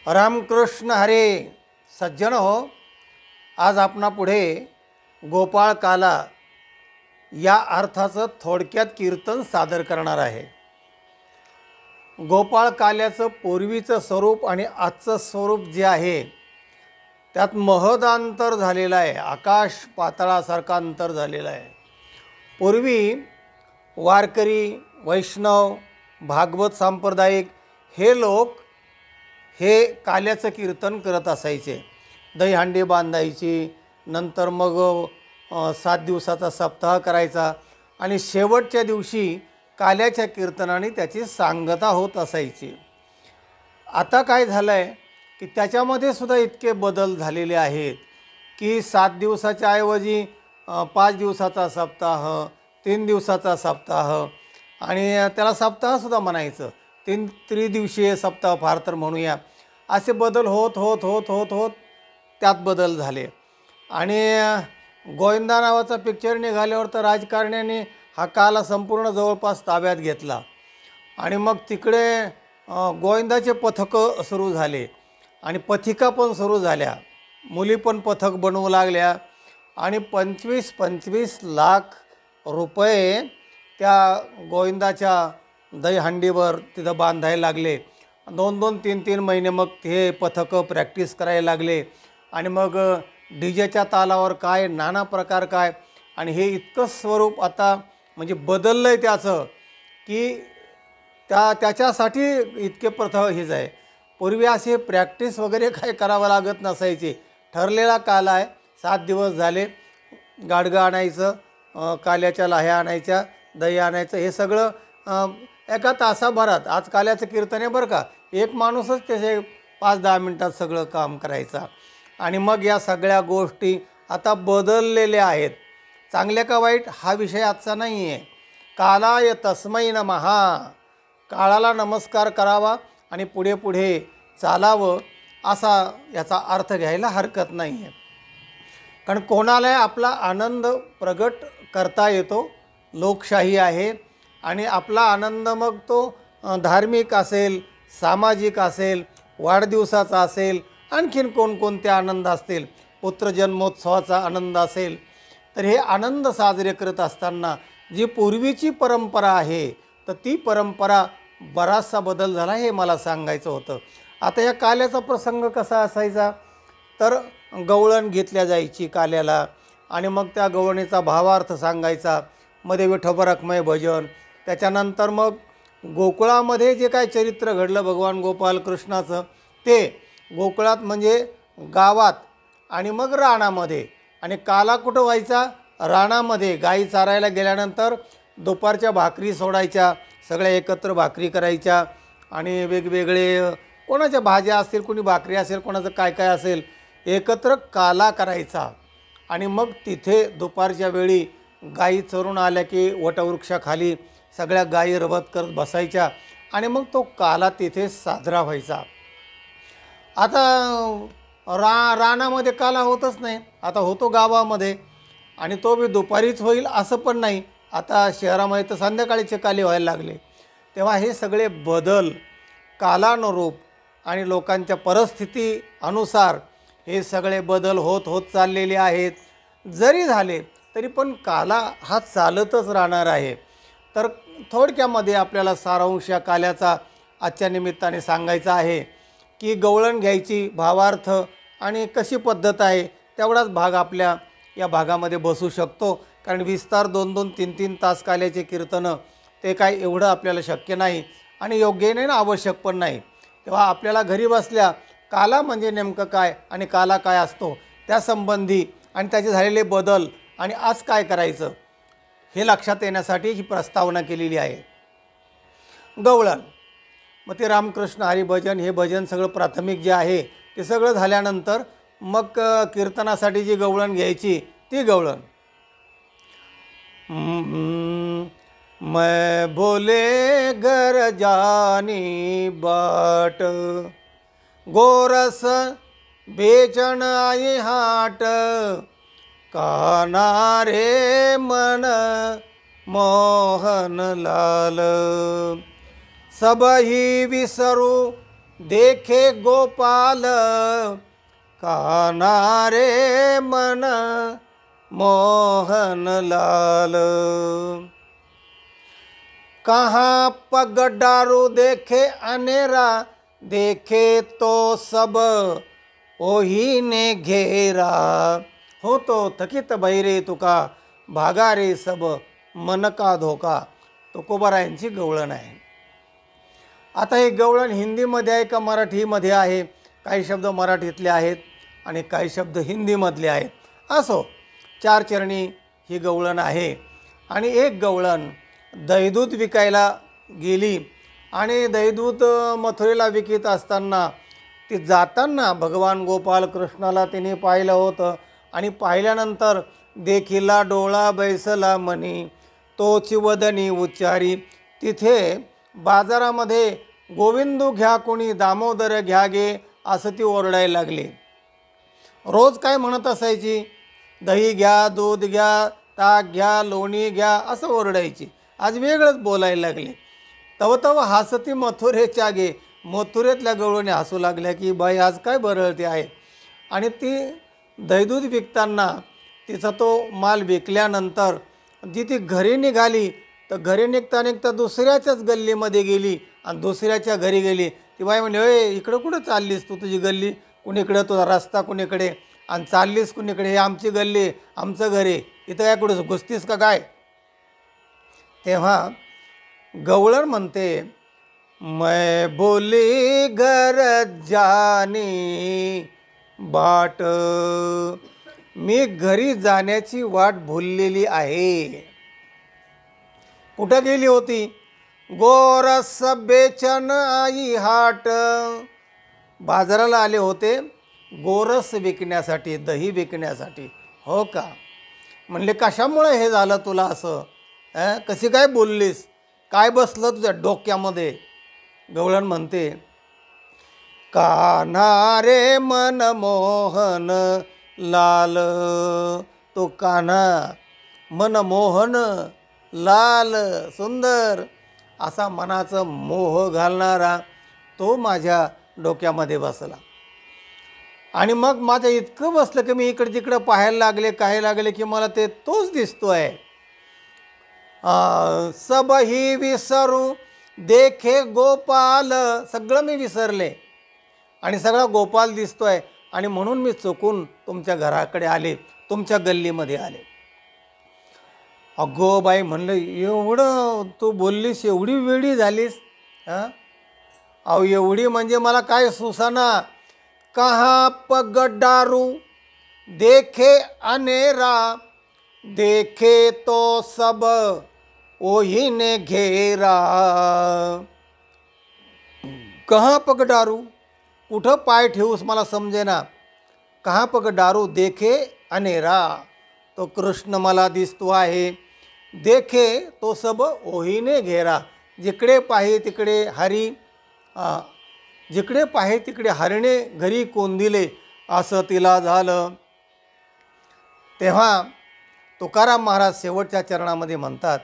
रामकृष्ण हरे. सज्जन हो, आज आपणा पुढे गोपाळ काला या अर्थाचं थोडक्यात कीर्तन सादर करणार आहे. गोपाळ काल्याचं पूर्वीचं स्वरूप आणि आजचं स्वरूप जे आहे त्यात महदांतर झालेलं आहे. आकाश पाताळासारखा अंतर झालेलं आहे. पूर्वी वारकरी, वैष्णव, भागवत सांप्रदायिक हे लोक हे काल्याचं कीर्तन करत असायचे. दहीहंडी बांधायची, नंतर मग 7 दिवसाचा सप्ताह करायचा आणि शेवटच्या दिवशी काल्याच्या कीर्तनाने त्याची सांगता होत असायची. आता काय झालं आहे की त्याच्यामध्ये सुद्धा इतके बदल झालेले आहेत की 7 दिवसाच्या ऐवजी 5 दिवसाचा सप्ताह, 3 दिवसाचा सप्ताह आणि त्याला सप्ताहसुद्धा म्हणायचं, 3 त्रिदिवसीय सप्ताह फार तर म्हणूया. असे बदल होत होत होत होत होत त्यात बदल झाले. आणि गोविंदा नावाचा पिक्चर निघाल्यावर तर राजकारण्याने हा काला संपूर्ण जवळपास ताब्यात घेतला आणि मग तिकडे गोविंदाचे पथकं सुरू झाले आणि पथिका पण सुरू झाल्या. मुली पण पथक बनवू लागल्या आणि 25-25 लाख रुपये त्या गोविंदाच्या दहीहंडीवर तिथं बांधायला लागले. 2-2, 3-3 महिने मग हे पथकं प्रॅक्टिस करायला लागले आणि मग डीजेच्या तालावर काय नाना प्रकार काय. आणि हे इतकं स्वरूप आता म्हणजे बदललं आहे त्याचं की त्याच्यासाठी इतके प्रथा हेच आहे. पूर्वी असे प्रॅक्टिस वगैरे काय करावं लागत नसायचे. ठरलेला काल आहे, 7 दिवस झाले, गाडगं आणायचं, काल्याच्या लाह्या आणायच्या, दही आणायचं, हे सगळं एका तासाभरात. आज काल्याचं कीर्तन आहे बरं का, एक माणूसच त्याचे 5-10 मिनटात सगळं काम करायचं. आणि मग या सगळ्या गोष्टी आता बदललेल्या आहेत. चांगल्या का वाईट हा विषय आजचा नाही आहे. कालाय तस्मै नमः, काळाला नमस्कार करावा आणि पुढे पुढे चालावं असा याचा अर्थ घ्यायला हरकत नाही आहे. कारण कोणालाही आपला आनंद प्रगट करता येतो. लोकशाही आहे आणि आपला आनंद मग तो धार्मिक असेल, सामाजिक असेल, वाढदिवसाचा असेल, आणखीन कोणकोणते आनंद असतील, पुत्रजन्मोत्सवाचा आनंद असेल, तर हे आनंद साजरे करत असताना जी पूर्वीची परंपरा आहे तर ती परंपरा बराचसा बदल झाला हे मला सांगायचं होतं. आता या काल्याचा प्रसंग कसा असायचा तर गवळण घेतल्या जायची काल्याला आणि मग त्या गवळणीचा भावार्थ सांगायचा, मध्ये विठोबरखमय भजन. त्याच्यानंतर मग गोकुळामध्ये जे काय चरित्र घडलं भगवान गोपाल कृष्णाचं ते गोकुळात म्हणजे गावात आणि मग रानामध्ये. आणि काला कुठं व्हायचा? रानामध्ये. गाई चारायला गेल्यानंतर दुपारच्या भाकरी सोडायच्या, सगळ्या एकत्र भाकरी करायच्या आणि वेगवेगळे कोणाच्या भाज्या असतील, कोणी भाकरी असेल, कोणाचं काय काय असेल, एकत्र काला करायचा. आणि मग तिथे दुपारच्या वेळी गाई चरून आल्या की वटवृक्षाखाली सगळ्या गायी रवत करत बसायच्या आणि मग तो काला तिथे साजरा व्हायचा. आता रानामध्ये काला होतच नाही, आता होतो गावामध्ये आणि तो बी दुपारीच होईल असं पण नाही. आता शहरामध्ये तर संध्याकाळीचे काले व्हायला लागले. तेव्हा हे सगळे बदल कालानुरूप आणि लोकांच्या परिस्थिती अनुसार हे सगळे बदल होत होत चाललेले आहेत. जरी झाले तरी पण काला हा चालतच राहणार आहे. तर थोडक्यामध्ये आपल्याला सारांश या काल्याचा आजच्या निमित्ताने सांगायचा आहे की गवळण घ्यायची, भावार्थ आणि कशी पद्धत आहे तेवढाच भाग आपल्या या भागामध्ये बसू शकतो. कारण विस्तार 2-2, 3-3 तास काल्याचे कीर्तनं ते काय एवढं आपल्याला शक्य नाही आणि योग्य नाही ना, आवश्यक पण नाही. तेव्हा आपल्याला घरी बसल्या काला म्हणजे नेमकं काय आणि काला काय असतो त्यासंबंधी आणि त्याचे झालेले बदल आणि आज काय करायचं हे लक्षात येण्यासाठी ही प्रस्तावना केलेली आहे. गवळण मग ते रामकृष्ण हरिभजन हे भजन सगळं प्राथमिक जे आहे ते सगळं झाल्यानंतर मग कीर्तनासाठी जी गवळण घ्यायची ती गवळण. मैं बोले घर जानी बाट, गोरस बेचण आई हाट, काना रे मन मोहन लाल, सबही विसरू देखे गोपाल कान्हा रे मन मोहन लाल। कहाँ पग डारू देखे अनेरा, देखे तो सब ओही ने घेरा। हो तो थकित बहिरे तुका, भागा रे सब मन का धोका। तुकोबारायांची गवळण आहे. आता हे गवळण हिंदीमध्ये आहे का मराठीमध्ये आहे? काही शब्द मराठीतले आहेत आणि काही शब्द हिंदीमधले आहेत. असो, चार चरणी ही गवळण आहे. आणि एक गवळण दहीदूध विकायला गेली आणि दहीदूध मथुरेला विकत असताना ती जाताना भगवान गोपाल कृष्णाला तिने पाहिलं होतं. आणि पाहिल्यानंतर देखिला डोळा बैसला मनी, तोची वदनी उच्चारी. तिथे बाजारामध्ये गोविंदू घ्या कोणी, दामोदर घ्या गे, असं ती ओरडायला लागली. रोज काय म्हणत असायची? दही घ्या, दूध घ्या, ताक घ्या, लोणी घ्या, असं ओरडायची. आज वेगळंच बोलायला लागले. तव तव हसती मथुरेच्या गे. मथुरेतल्या गवळणी हसू लागल्या की बाई आज काय बरळते आहे. आणि ती दहीदूध विकताना तिचा तो माल विकल्यानंतर जी ती घरी निघाली, तर घरी निघता निघता दुसऱ्याच्याच गल्लीमध्ये गेली आणि दुसऱ्याच्या घरी गेली. ती बाई म्हणे, ओय इकडं कुठं चाललीस तू? तुझी गल्ली कुणीकडे, तुझा रस्ता कुणीकडे आणि चाललीस कुणीकडे? हे आमची गल्ली, आमचं घरी, इथं काय कुठं घुसतीस का काय? तेव्हा गवळण म्हणते, मैं बोली घर जानी बाट, मी घरी जाण्याची वाट भुललेली आहे. कुठं गेली होती? गोरस बेचन आई हाट. बाजाराला आले होते गोरस विकण्यासाठी, दही विकण्यासाठी. हो का? म्हणले कशामुळे हे झालं तुला असं? कशी काय बोललीस? काय बसलं तुझ्या डोक्यामध्ये? गवळण म्हणते, कान्हा रे मन मोहन लाल. तो कान्हा मन मोहन लाल, सुंदर असा मनाचं मोह घालणारा तो माझ्या डोक्यामध्ये बसला. आणि मग माझं इतकं बसलं की मी इकडे तिकडं पाहायला लागले, काय लागले की मला ते तोच दिसतोय. सब ही विसरू देखे गोपाल. सगळं मी विसरले आणि सगळा गोपाल दिसतोय. आणि म्हणून मी चुकून तुमच्या घराकडे आले, तुमच्या गल्लीमध्ये आले. अगो बाई, म्हणलं एवढं तू बोललीस, एवढी वेडी झालीस? अहो एवढी म्हणजे मला काय सुसाना. कहाँ पग डारू देखे अनेरा, देखे तो सब ओही ने घेरा. कहाँ पग डारू, कुठं पाय ठेवूस मला समजेना. कहाँ पग डारू देखे अनेरा, तो कृष्ण मला दिसतो आहे. देखे तो सब ओहीने घेरा, जिकडे पाहे तिकडे हरी, जिकडे पाहे तिकडे हरणे घरी कोंदिले, असं तिला झालं. तेव्हा तुकाराम महाराज शेवटच्या चरणामध्ये म्हणतात,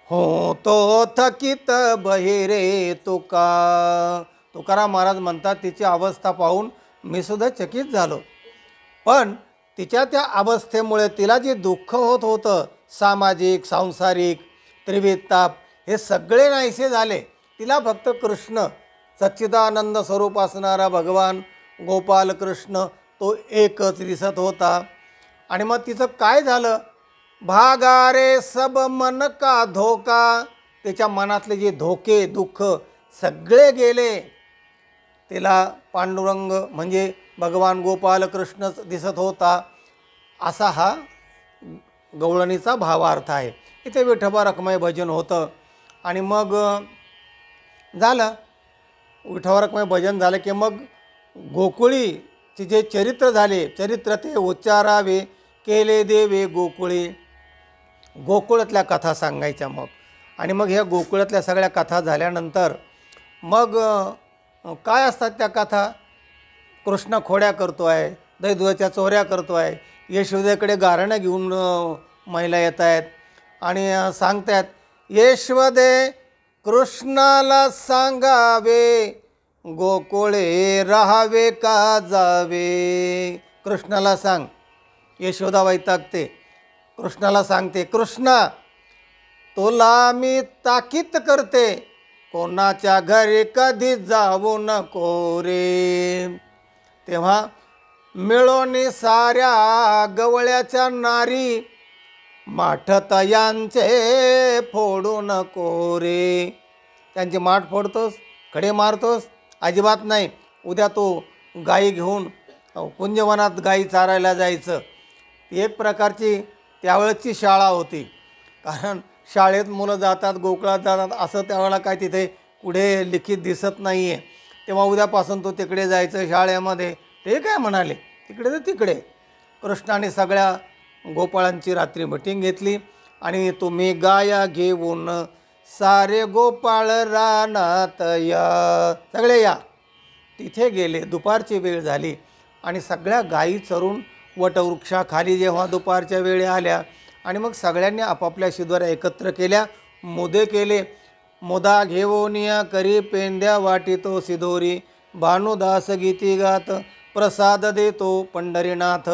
हो तो थकित बहिरे तुका. तुकाराम महाराज म्हणतात, तिची अवस्था पाहून मी सुद्धा चकित झालो. पण तिच्या त्या अवस्थेमुळे तिला जे दुःख होत होतं, सामाजिक सांसारिक त्रिविध ताप, हे सगळे नाहीसे झाले. तिला फक्त कृष्ण, सच्चिदानंद स्वरूप असणारा भगवान गोपाल कृष्ण तो एकच दिसत होता. आणि मग तिचं काय झालं? भागा रे सब मन का धोका. त्याच्या मनातले जे धोके दुःख सगळे गेले. तिला पांडुरंग म्हणजे भगवान गोपाल कृष्णच दिसत होता. असा हा गवळणीचा भावार्थ आहे. इथे विठोबा रखमाई भजन होतं. आणि मग झालं विठोबा रखमाई भजन झालं की मग गोकुळीचे जे चरित्र झाले, चरित्र ते उच्चारावे केले देवे गोकुळी. गोकुळातल्या कथा सांगायच्या मग. आणि मग ह्या गोकुळातल्या सगळ्या कथा झाल्यानंतर मग काय असतात त्या कथा? कृष्ण खोड्या करतो आहे, दहीदुधाच्या चोऱ्या करतो आहे, यशोदेकडे गारणं घेऊन महिला येत आहेत आणि सांगतात, यशोदे कृष्णाला सांगावे गोकुळे राहावे का जावे. कृष्णाला सांग. यशोदा वैतागते, कृष्णाला सांगते, कृष्णा तुला मी ताकीद करते, कोणाच्या घरी कधी जाऊ नको रे. तेव्हा मिळोनी साऱ्या गवळ्याच्या नारी, माठ यांचे फोडू नको रे. त्यांची माठ फोडतोस, खडे मारतोस, अजिबात नाही. उद्या तो गाई घेऊन कुंजवनात गाई चारायला जायचं. एक प्रकारची त्यावेळेची शाळा होती, कारण शाळेत मुलं जातात, गोकुळात जातात, असं त्यावेळेला काय तिथे पुढे लिखित दिसत नाही आहे. तेव्हा उद्यापासून तो तिकडे जायचं शाळेमध्ये. ते काय म्हणाले, तिकडे तर तिकडे. कृष्णाने सगळ्या गोपाळांची रात्री मीटिंग घेतली आणि तुम्ही गाया घेऊन सारे गोपाळ रानात या, सगळे या. तिथे गेले. दुपारची वेळ झाली आणि सगळ्या गायी चरून वटवृक्षाखाली जेव्हा दुपारच्या वेळी आल्या आणि मग सगळ्यांनी आपापल्या शिदोऱ्या एकत्र केल्या, मोदे केले. मोदा घेऊनिया करी पेंद्या वाटितो सिदोरी, भानुदास गीती गात प्रसाद देतो पंढरीनाथ.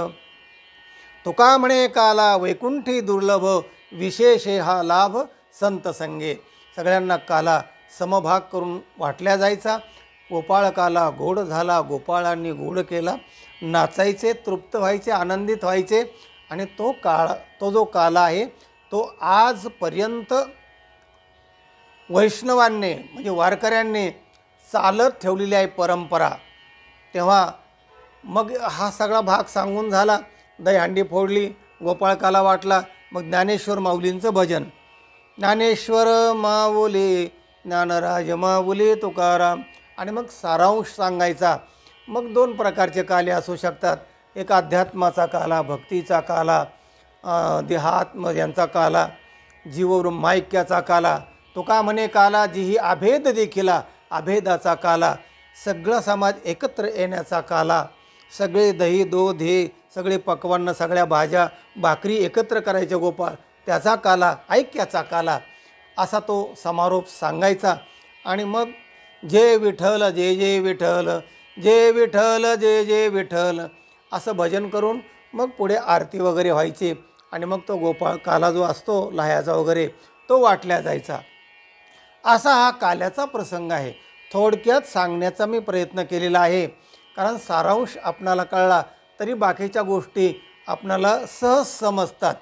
तुका म्हणे काला वैकुंठी दुर्लभ, विशेषे हा लाभ संत संगे. सगळ्यांना काला समभाग करून वाटल्या जायचा. गोपाळ काला गोड झाला, गोपाळांनी गोड केला. नाचायचे, तृप्त व्हायचे, आनंदित व्हायचे. आणि तो जो काला आहे तो आजपर्यंत वैष्णवांनी म्हणजे वारकऱ्यांनी चालत ठेवलेली आहे परंपरा. तेव्हा मग हा सगळा भाग सांगून झाला. दहीहंडी फोडली, गोपाळ काला वाटला. मग ज्ञानेश्वर माऊलींचं भजन. ज्ञानेश्वर माऊली ज्ञानराज माऊली तुकाराम. आणि मग सारांश सांगायचा. मग दोन प्रकारचे काले असू शकतात. एक अध्यात्माचा काला, भक्तीचा काला, देहात्म यांचा काला, जीवब्रह्माऐक्याचा काला. तुका म्हणे काला जीही अभेद देखिला, अभेदाचा काला. सगळा समाज एकत्र येण्याचा काला. सगळे दही दूध हे सगळे पक्वान्न, सगळ्या भाज्या भाकरी एकत्र करायचे गोपाळ, त्याचा काला, ऐक्याचा काला. असा तो समारोप सांगायचा. आणि मग जय विठ्ठल जय जय विठ्ठल, जय विठ्ठल जय जय विठ्ठल असं भजन करून मग पुढे आरती वगैरे व्हायची. आणि मग तो गोपाळ काला जो असतो लाह्याचा वगैरे तो वाटल्या जायचा. असा हा काल्याचा प्रसंग आहे. थोडक्यात सांगण्याचा मी प्रयत्न केलेला आहे, कारण सारांश आपणाला कळला तरी बाकीच्या गोष्टी आपणाला सहज समजतात.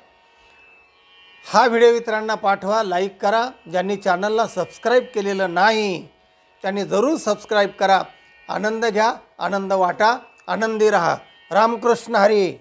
हा व्हिडिओ इतरांना पाठवा, लाईक करा. ज्यांनी चॅनलला सबस्क्राईब केलेलं नाही त्यांनी जरूर सबस्क्राईब करा. आनंद घ्या, आनंद वाटा, आनंदी रहा. रामकृष्ण हरी.